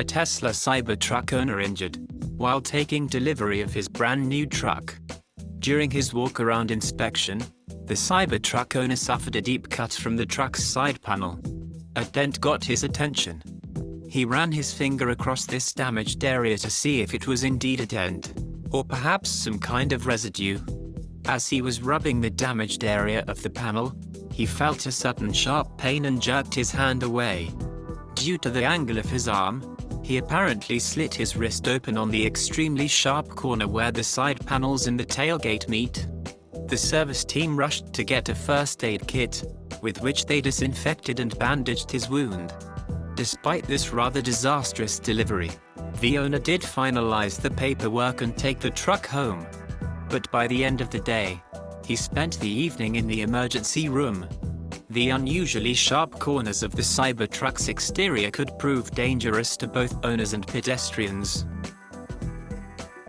a Tesla Cybertruck owner injured while taking delivery of his brand new truck. During his walk-around inspection, the Cybertruck owner suffered a deep cut from the truck's side panel. A dent got his attention. He ran his finger across this damaged area to see if it was indeed a dent, or perhaps some kind of residue. As he was rubbing the damaged area of the panel, he felt a sudden sharp pain and jerked his hand away. Due to the angle of his arm, he apparently slit his wrist open on the extremely sharp corner where the side panels and the tailgate meet. The service team rushed to get a first aid kit, with which they disinfected and bandaged his wound. Despite this rather disastrous delivery, the owner did finalize the paperwork and take the truck home. But by the end of the day, he spent the evening in the emergency room. The unusually sharp corners of the Cybertruck's exterior could prove dangerous to both owners and pedestrians.